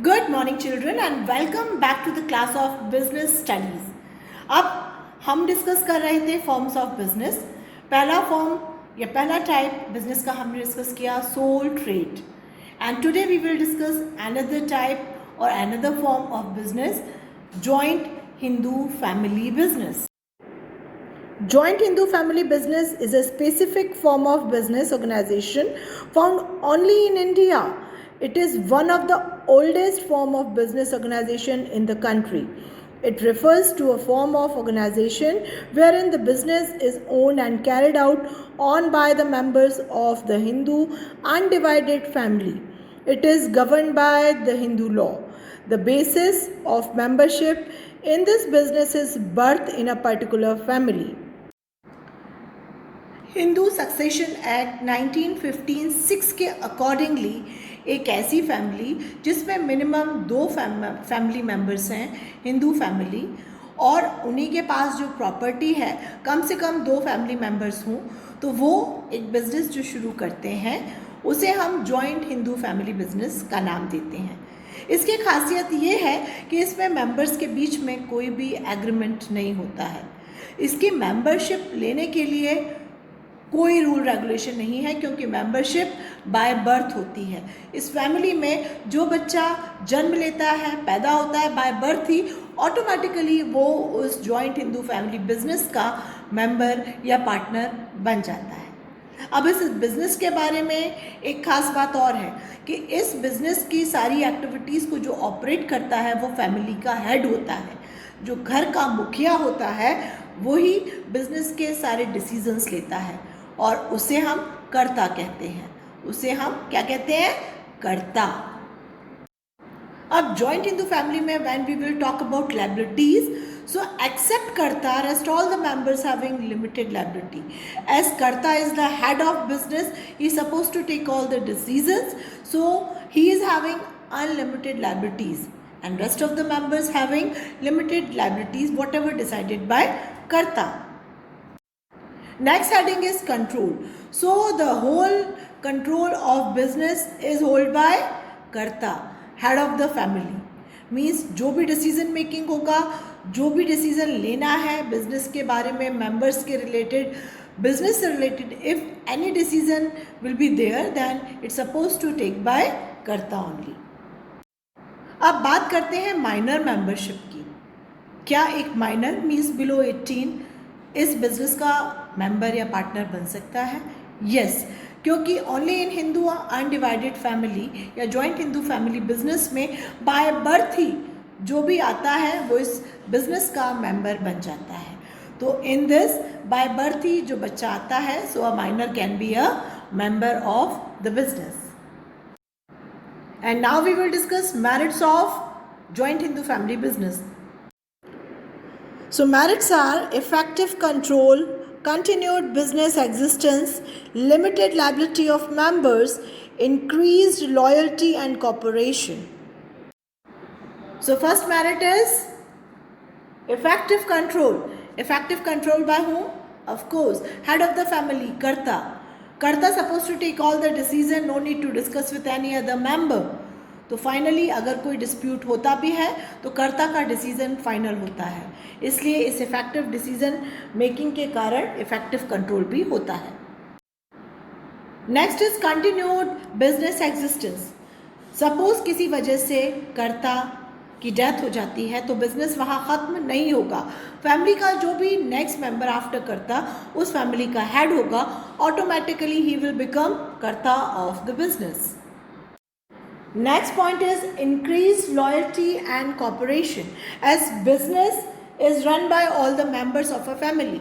Good morning children and welcome back to the class of business studies. अब हम discuss कर रहे थे फॉर्म्स ऑफ बिजनेस. पहला फॉर्म या पहला टाइप बिजनेस का हमने डिस्कस किया sole trade. And today we will discuss another type और another form of business, joint Hindu family business. Joint Hindu family business is a specific form of business organization found only in India. It is one of the oldest form of business organization in the country. It refers to a form of organization wherein the business is owned and carried out on by the members of the Hindu undivided family. It is governed by the Hindu law. The basis of membership in this business is birth in a particular family. Hindu succession act 1915 के accordingly एक ऐसी family जिसमें minimum 2 family members हैं, Hindu family, और उन्हीं के पास जो property है कम से कम 2 फैमिली मेम्बर्स हों, तो वो एक बिज़नेस जो शुरू करते हैं उसे हम जॉइंट हिंदू फैमिली बिज़नेस का नाम देते हैं. इसकी खासियत ये है कि इसमें मेंबर्स के बीच में कोई भी एग्रीमेंट नहीं होता है. इसकी मेंबरशिप लेने के लिए कोई रूल रेगुलेशन नहीं है क्योंकि मेंबरशिप बाय बर्थ होती है. इस फैमिली में जो बच्चा जन्म लेता है, पैदा होता है, बाय बर्थ ही ऑटोमेटिकली वो उस जॉइंट हिंदू फैमिली बिजनेस का मेंबर या पार्टनर बन जाता है. अब इस बिज़नेस के बारे में एक ख़ास बात और है कि इस बिज़नेस की सारी एक्टिविटीज़ को जो ऑपरेट करता है वो फैमिली का हेड होता है. जो घर का मुखिया होता है वही बिज़नेस के सारे डिसीजंस लेता है और उसे हम कर्ता कहते हैं. उसे हम क्या कहते हैं? कर्ता. अब जॉइंट हिंदू फैमिली में when we will talk about liabilities, so except karta, rest all the members having limited liability. As karta is the head of business, he is supposed to take all the decisions, so he is having unlimited liabilities, and rest of the members having limited liabilities, whatever decided by karta. Next heading is control. So the whole control of business is held by karta, head of the family. Means जो भी decision making होगा, जो भी decision लेना है business के बारे में, मेंबर्स के रिलेटेड, बिजनेस से related, if any decision will be there then it's suppose to take by karta only. अब बात करते हैं माइनर मेंबरशिप की. क्या एक माइनर मीन्स बिलो 18 इस बिजनेस का मेंबर या पार्टनर बन सकता है? यस, क्योंकि only in Hindu undivided family या जॉइंट हिंदू फैमिली बिजनेस में बाय बर्थ ही जो भी आता है वो इस बिजनेस का मेंबर बन जाता है. तो इन दिस बाय बर्थ ही जो बच्चा आता है, so a minor can be a member of the business. And now we will discuss merits of joint Hindu family business. So merits are effective control, continued business existence, limited liability of members, increased loyalty and cooperation. So first merit is effective control. Effective control by whom? Of course, head of the family, Karta. Karta supposed to take all the decision, no need to discuss with any other member. तो finally अगर कोई dispute होता भी है तो कर्ता का decision final होता है. इसलिए इस इफेक्टिव डिसीजन मेकिंग के कारण इफेक्टिव कंट्रोल भी होता है. Next is continued business existence. Suppose किसी वजह से कर्ता की डेथ हो जाती है तो बिजनेस वहाँ ख़त्म नहीं होगा. फैमिली का जो भी नेक्स्ट मेंबर आफ्टर कर्ता उस फैमिली का हेड होगा, ऑटोमेटिकली ही विल बिकम कर्ता of the business. Next point is increased loyalty and cooperation. As business is run by all the members of a family,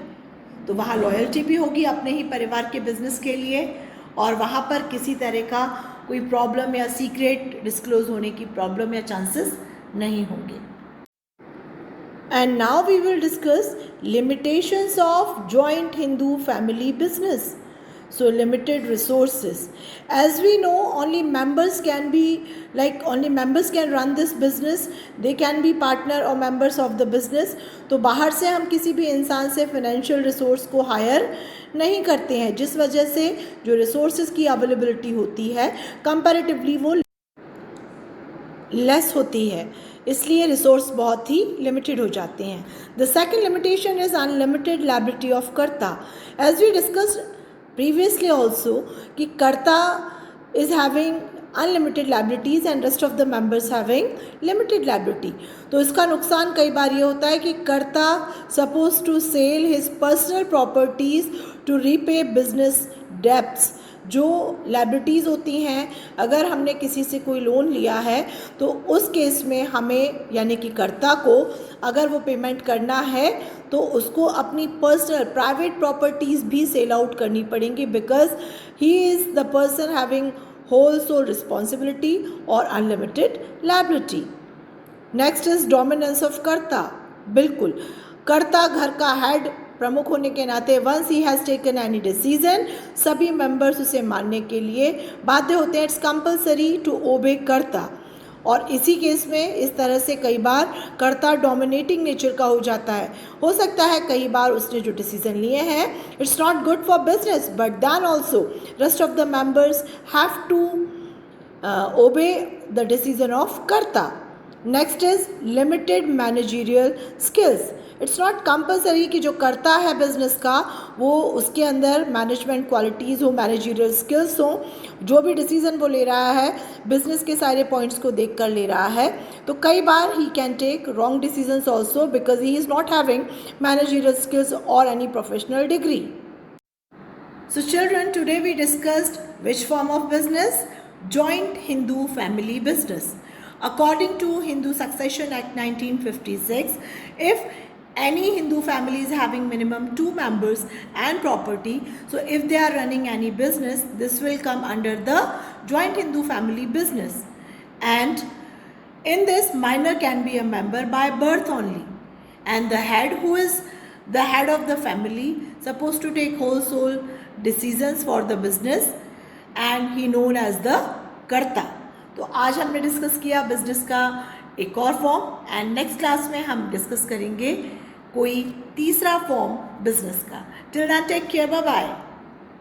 तो वहाँ लॉयल्टी भी होगी अपने ही परिवार के बिजनेस के लिए और वहाँ पर किसी तरह का कोई प्रॉब्लम या सीक्रेट डिस्क्लोज होने की प्रॉब्लम या चांसेस नहीं होंगे. And now we will discuss limitations of joint Hindu family business. So limited resources. As we know, only members can run this business. They can be partner or members of the business. तो बाहर से हम किसी भी इंसान से financial resource को higher नहीं करते हैं, जिस वजह से जो रिसोर्सेज की अवेलेबिलिटी होती है कंपैरेटिवली वो लेस होती है, इसलिए रिसोर्स बहुत ही लिमिटेड हो जाते हैं. The second limitation is unlimited liability of karta. As we discussed previously also कि कर्ता is having unlimited liabilities and rest of the members having limited liability. तो इसका नुकसान कई बार ये होता है कि कर्ता supposed to sell his personal properties to repay business debts. जो लाइबिलिटीज़ होती हैं, अगर हमने किसी से कोई लोन लिया है तो उस केस में हमें यानी कि कर्ता को अगर वो पेमेंट करना है तो उसको अपनी पर्सनल प्राइवेट प्रॉपर्टीज़ भी सेल आउट करनी पड़ेंगी, because he is the person having whole sole responsibility और unlimited liability. Next is dominance of karta. बिल्कुल, कर्ता घर का हेड प्रमुख होने के नाते once he has taken any decision, सभी मेंबर्स उसे मानने के लिए बाध्य होते हैं. इट्स कंपल्सरी टू ओबे कर्ता. और इसी केस में इस तरह से कई बार कर्ता डोमिनेटिंग नेचर का हो जाता है. हो सकता है कई बार उसने जो डिसीजन लिए हैं it's not good for business, but then also rest of the members have to obey the decision of karta. Next is limited managerial skills. It's not compulsory कि जो करता है बिजनेस का वो उसके अंदर मैनेजमेंट क्वालिटीज़ हो, मैनेजरियल स्किल्स हो. जो भी डिसीजन वो ले रहा है बिजनेस के सारे पॉइंट्स को देख कर ले रहा है, तो कई बार he can take wrong decisions also because he is not having managerial skills और any professional degree. So children, today we discussed which form of business? Joint Hindu family business. According to Hindu Succession Act 1956, if any Hindu family is having minimum 2 members and property, so if they are running any business, this will come under the joint Hindu family business. And in this, minor can be a member by birth only, and the head, who is the head of the family, supposed to take wholesale decisions for the business, and he known as the कर्ता. तो आज हमने discuss किया business का एक और form, and next class में हम डिस्कस करेंगे कोई तीसरा फॉर्म बिजनेस का. Till then take care, bye bye.